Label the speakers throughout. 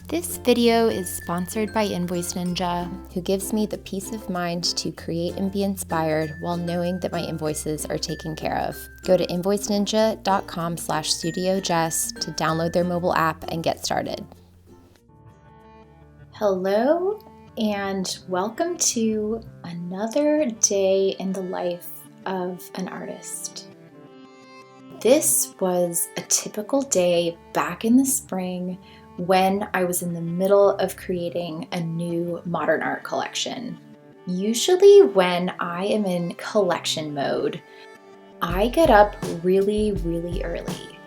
Speaker 1: This video is sponsored by Invoice Ninja, who gives me the peace of mind to create and be inspired while knowing that my invoices are taken care of. Go to invoiceninja.com/studiojess to download their mobile app and get started. Hello, and welcome to another day in the life of an artist. This was a typical day back in the spring when I was in the middle of creating a new modern art collection. Usually when I am in collection mode, I get up really early.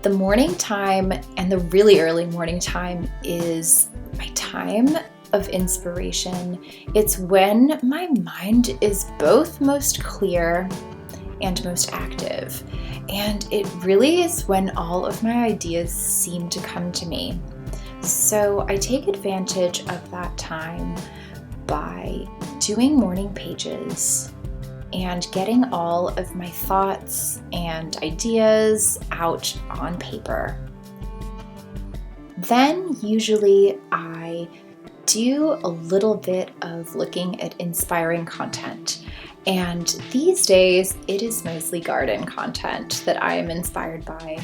Speaker 1: The morning time and the really early morning time is my time of inspiration. It's when my mind is both most clear and most active. And it really is when all of my ideas seem to come to me. So I take advantage of that time by doing morning pages and getting all of my thoughts and ideas out on paper. Then usually I do a little bit of looking at inspiring content. And these days, it is mostly garden content that I am inspired by.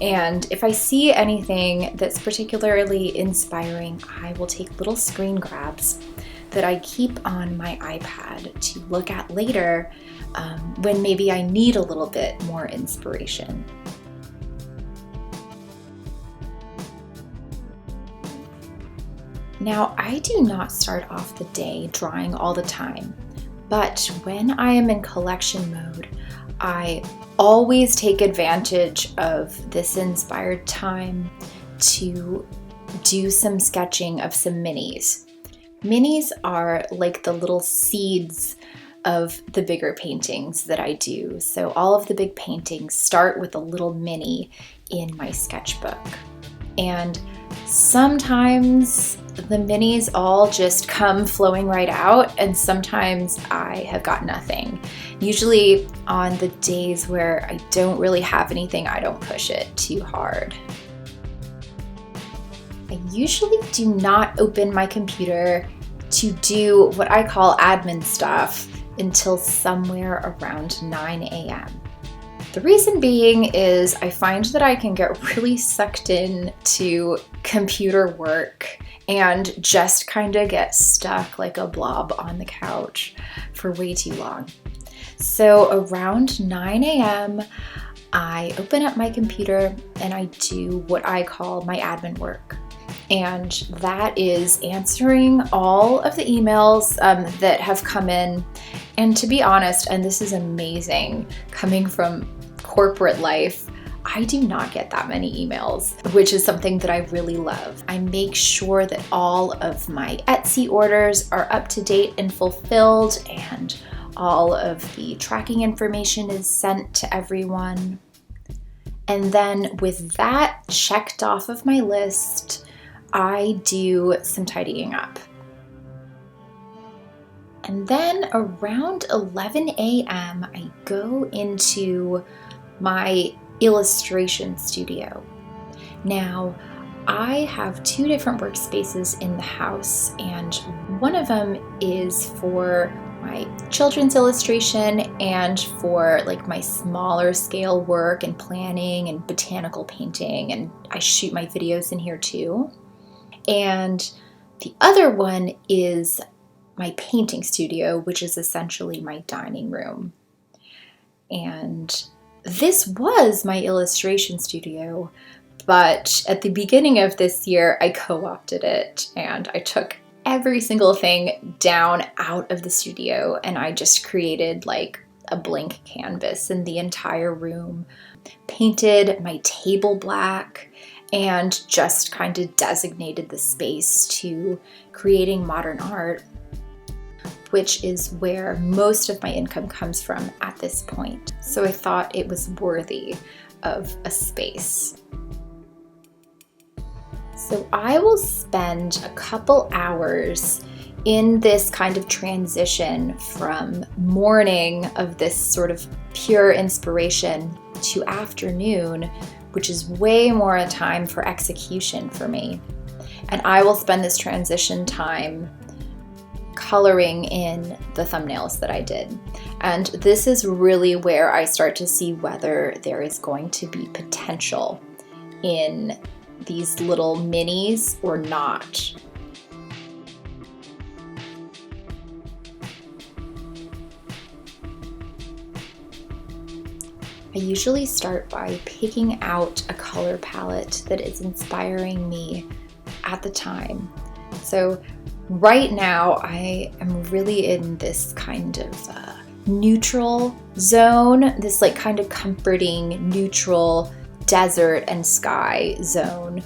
Speaker 1: And if I see anything that's particularly inspiring, I will take little screen grabs that I keep on my iPad to look at later when maybe I need a little bit more inspiration. Now, I do not start off the day drawing all the time. But when I am in collection mode, I always take advantage of this inspired time to do some sketching of some minis. Minis are like the little seeds of the bigger paintings that I do. So all of the big paintings start with a little mini in my sketchbook. And sometimes the minis all just come flowing right out, and sometimes I have got nothing. Usually on the days where I don't really have anything, I don't push it too hard. I usually do not open my computer to do what I call admin stuff until somewhere around 9 a.m. The reason being is I find that I can get really sucked in to computer work and just kind of get stuck like a blob on the couch for way too long. So around 9 a.m., I open up my computer and I do what I call my admin work. And that is answering all of the emails that have come in. And to be honest, and this is amazing coming from corporate life, I do not get that many emails, which is something that I really love. I make sure that all of my Etsy orders are up to date and fulfilled, and all of the tracking information is sent to everyone. And then with that checked off of my list, I do some tidying up. And then around 11 a.m., I go into my illustration studio. Now, I have two different workspaces in the house, and one of them is for my children's illustration and for like my smaller scale work and planning and botanical painting, and I shoot my videos in here too. And the other one is my painting studio, which is essentially my dining room. And this was my illustration studio, but at the beginning of this year, I co-opted it and I took every single thing down out of the studio and I just created like a blank canvas in the entire room, painted my table black, and just kind of designated the space to creating modern art, which is where most of my income comes from at this point. So I thought it was worthy of a space. So I will spend a couple hours in this kind of transition from morning of this sort of pure inspiration to afternoon, which is way more a time for execution for me. And I will spend this transition time coloring in the thumbnails that I did. And this is really where I start to see whether there is going to be potential in these little minis or not. I usually start by picking out a color palette that is inspiring me at the time. So right now I am really in this kind of neutral zone, this like kind of comforting neutral desert and sky zone,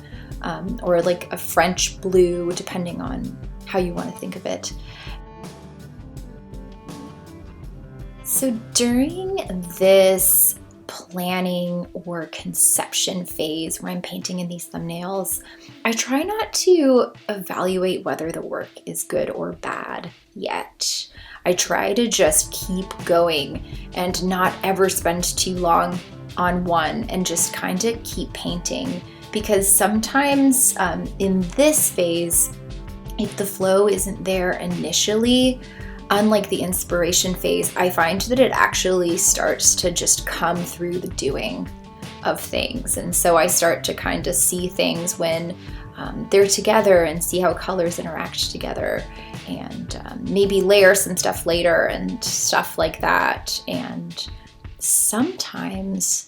Speaker 1: or like a French blue, depending on how you want to think of it. So during this planning or conception phase where I'm painting in these thumbnails, I try not to evaluate whether the work is good or bad yet. I try to just keep going and not ever spend too long on one and just kind of keep painting, because sometimes in this phase, if the flow isn't there initially, unlike the inspiration phase, I find that it actually starts to just come through the doing of things. And so I start to kind of see things when they're together and see how colors interact together, and maybe layer some stuff later and stuff like that. And sometimes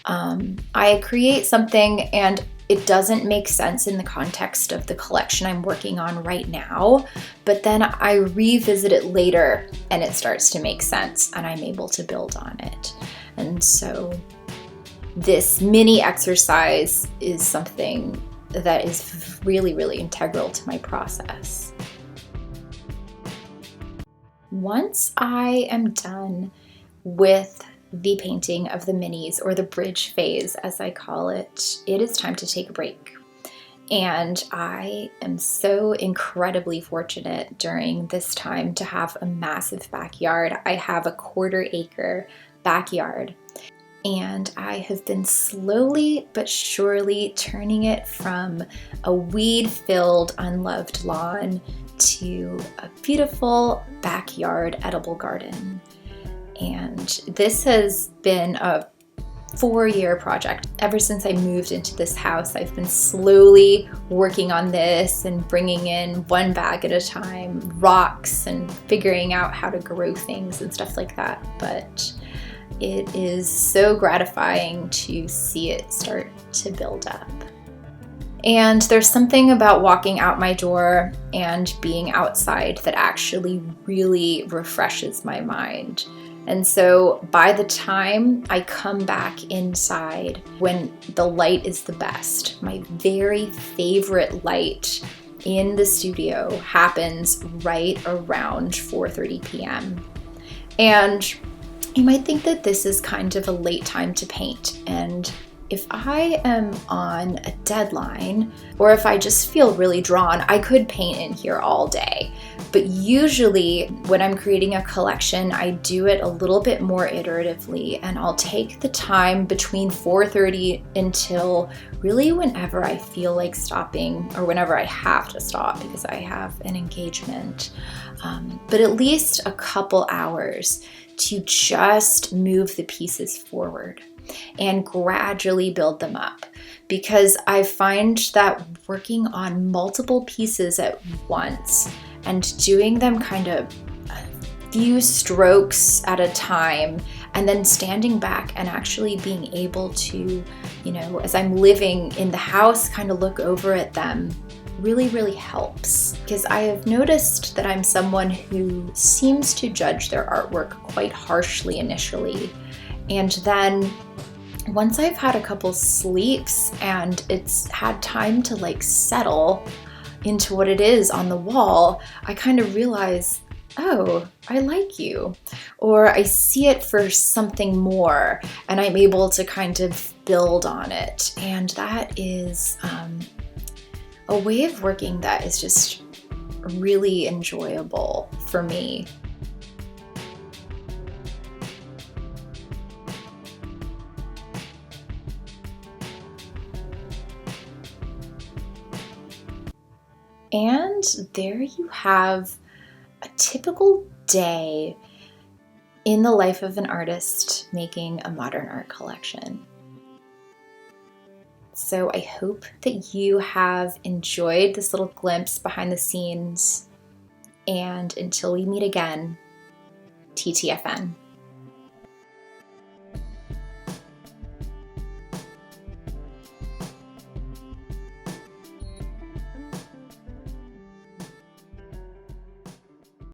Speaker 1: I create something and it doesn't make sense in the context of the collection I'm working on right now, but then I revisit it later and it starts to make sense and I'm able to build on it. And so this mini exercise is something that is really, really integral to my process. Once I am done with the painting of the minis, or the bridge phase as I call it, it is time to take a break. And I am so incredibly fortunate during this time to have a massive backyard. I have a 1/4 acre backyard, and I have been slowly but surely turning it from a weed-filled, unloved lawn to a beautiful backyard edible garden. And this has been a 4-year project. Ever since I moved into this house, I've been slowly working on this and bringing in one bag at a time, rocks, and figuring out how to grow things and stuff like that. But it is so gratifying to see it start to build up. And there's something about walking out my door and being outside that actually really refreshes my mind. And so by the time I come back inside, when the light is the best, my very favorite light in the studio happens right around 4:30 p.m. And you might think that this is kind of a late time to paint. And if I am on a deadline, or if I just feel really drawn, I could paint in here all day. But usually when I'm creating a collection, I do it a little bit more iteratively, and I'll take the time between 4:30 until really whenever I feel like stopping, or whenever I have to stop because I have an engagement. But at least a couple hours to just move the pieces forward and gradually build them up, because I find that working on multiple pieces at once and doing them kind of a few strokes at a time, and then standing back and actually being able to, as I'm living in the house, kind of look over at them really, really helps. Because I have noticed that I'm someone who seems to judge their artwork quite harshly initially, and then once I've had a couple sleeps and it's had time to settle into what it is on the wall, I kind of realize, oh, I like you, or I see it for something more, and I'm able to kind of build on it. And that is a way of working that is just really enjoyable for me. And there you have a typical day in the life of an artist making a modern art collection. So I hope that you have enjoyed this little glimpse behind the scenes. And until we meet again, TTFN.